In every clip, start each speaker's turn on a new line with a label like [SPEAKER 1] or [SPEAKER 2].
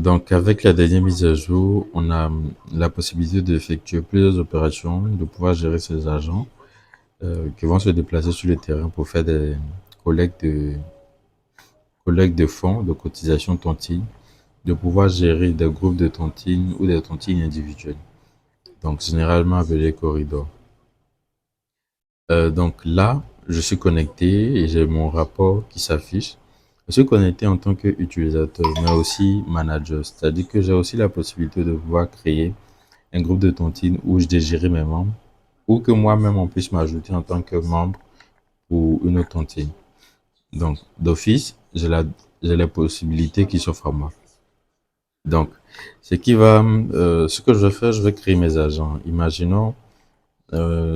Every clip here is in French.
[SPEAKER 1] Donc, avec la dernière mise à jour, on a la possibilité d'effectuer plusieurs opérations, de pouvoir gérer ces agents qui vont se déplacer sur le terrain pour faire des collectes de, collectes de fonds, de cotisations tontines, de pouvoir gérer des groupes de tontines ou des tontines individuelles, donc généralement appelées corridors. Donc là, je suis connecté et j'ai mon rapport qui s'affiche. Je suis connecté en tant qu'utilisateur, mais aussi manager, c'est-à-dire que j'ai aussi la possibilité de pouvoir créer un groupe de tontines où je dégérer mes membres ou que moi-même on puisse m'ajouter en tant que membre pour une autre tontine. Donc, d'office, j'ai les possibilités qui s'offrent à moi. Donc, ce que je vais faire, je vais créer mes agents. Imaginons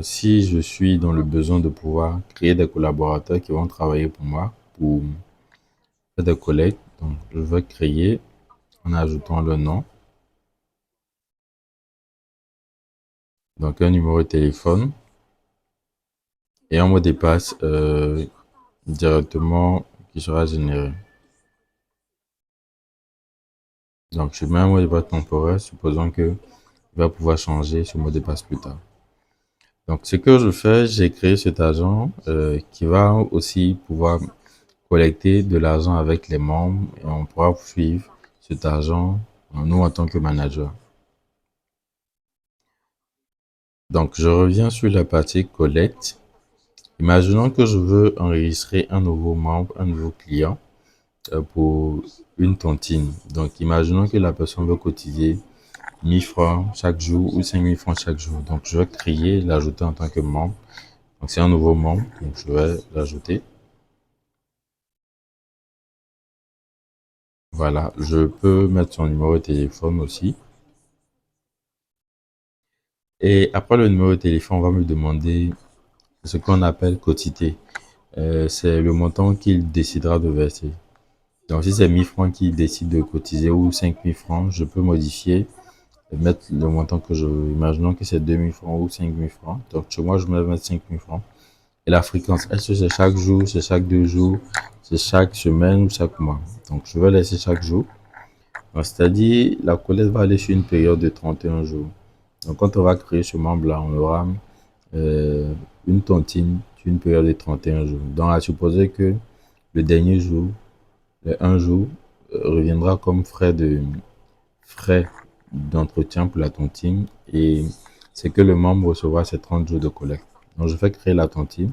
[SPEAKER 1] si je suis dans le besoin de pouvoir créer des collaborateurs qui vont travailler pour moi, pour faire des collectes. Donc, je vais créer en ajoutant le nom, donc un numéro de téléphone et un mot de passe directement qui sera généré. Donc, je mets un mot de passe temporaire, supposons que il va pouvoir changer ce mot de passe plus tard. Donc, ce que je fais, j'ai créé cet agent qui va aussi pouvoir collecter de l'argent avec les membres et on pourra suivre cet argent, nous en tant que manager. Donc, je reviens sur la partie collecte. Imaginons que je veux enregistrer un nouveau membre, un nouveau client pour une tontine. Donc, imaginons que la personne veut cotiser 1000 francs chaque jour ou 5000 francs chaque jour. Donc, je vais créer, l'ajouter en tant que membre. Donc, c'est un nouveau membre, donc je vais l'ajouter. Voilà, je peux mettre son numéro de téléphone aussi. Et après le numéro de téléphone, on va me demander ce qu'on appelle quotité. C'est le montant qu'il décidera de verser. Donc, si c'est 1000 francs qu'il décide de cotiser ou 5000 francs, je peux modifier et mettre le montant que je veux. Imaginons que c'est 2000 francs ou 5000 francs. Donc, chez moi, je vais mettre 5000 francs. Et la fréquence, est-ce que c'est chaque jour, c'est chaque 2 jours, c'est chaque semaine ou chaque mois? Donc, je vais laisser chaque jour. C'est-à-dire, la collecte va aller sur une période de 31 jours. Donc, quand on va créer ce membre-là, on aura euh, une tontine sur une période de 31 jours. Donc, à supposer que le dernier jour, le un jour, reviendra comme frais d'entretien pour la tontine et c'est que le membre recevra ses 30 jours de collecte. Donc, je fais créer la tontine.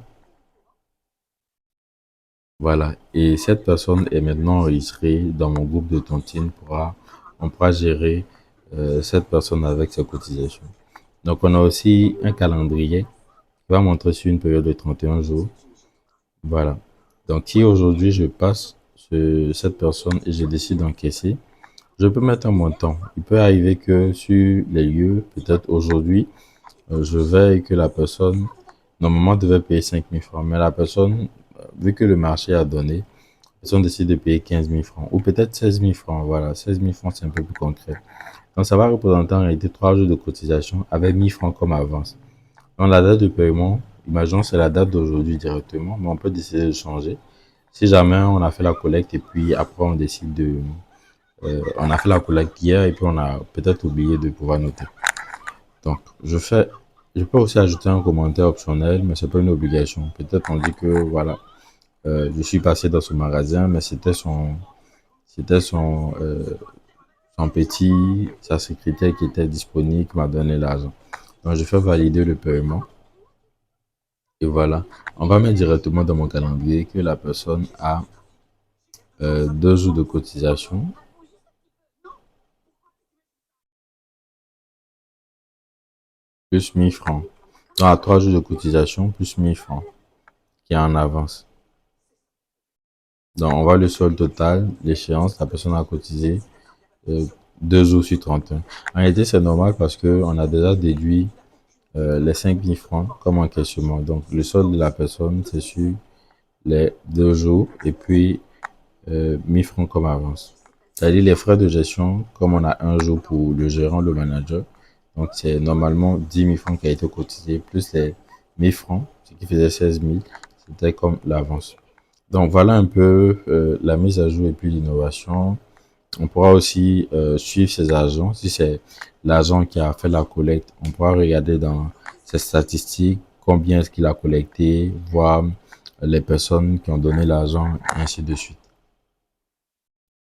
[SPEAKER 1] Voilà. Et cette personne est maintenant enregistrée dans mon groupe de tontine. On pourra gérer cette personne avec ses cotisations. Donc, on a aussi un calendrier qui va montrer sur une période de 31 jours. Voilà. Donc, si aujourd'hui je passe cette personne et je décide d'encaisser, je peux mettre un montant. Il peut arriver que sur les lieux, peut-être aujourd'hui, je veille que la personne, normalement, devait payer 5000 francs. Mais la personne, vu que le marché a donné, la personne décide de payer 15 000 francs. Ou peut-être 16 000 francs. Voilà, 16 000 francs, c'est un peu plus concret. Donc, ça va représenter en réalité 3 jours de cotisation avec 1000 francs comme avance. Donc, la date de paiement, imaginons c'est la date d'aujourd'hui directement, mais on peut décider de changer. Si jamais on a fait la collecte et puis après on décide on a fait la collecte hier et puis on a peut-être oublié de pouvoir noter. Donc, je peux aussi ajouter un commentaire optionnel, mais c'est pas une obligation. Peut-être on dit que voilà, je suis passé dans ce magasin, mais c'était son petit, sa secrétaire qui était disponible, qui m'a donné l'argent. Donc, je fais valider le paiement et voilà. On va mettre directement dans mon calendrier que la personne a 2 jours de cotisation plus 1000 francs. Non, à 3 jours de cotisation plus 1000 francs qui est en avance. Donc, on voit le solde total, l'échéance, la personne a cotisé euh, 2 jours sur 31. En réalité, c'est normal parce qu'on a déjà déduit les 5000 francs comme encaissement. Donc, le solde de la personne, c'est sur les 2 jours et puis 1000 francs comme avance. C'est-à-dire les frais de gestion, comme on a un jour pour le gérant, le manager, donc c'est normalement 10 000 francs qui a été cotisé, plus les 1000 francs, ce qui faisait 16 000, c'était comme l'avance. Donc voilà un peu la mise à jour et puis l'innovation On pourra aussi suivre ses agents. Si c'est l'agent qui a fait la collecte, on pourra regarder dans ses statistiques combien est-ce qu'il a collecté, voir les personnes qui ont donné l'argent, et ainsi de suite.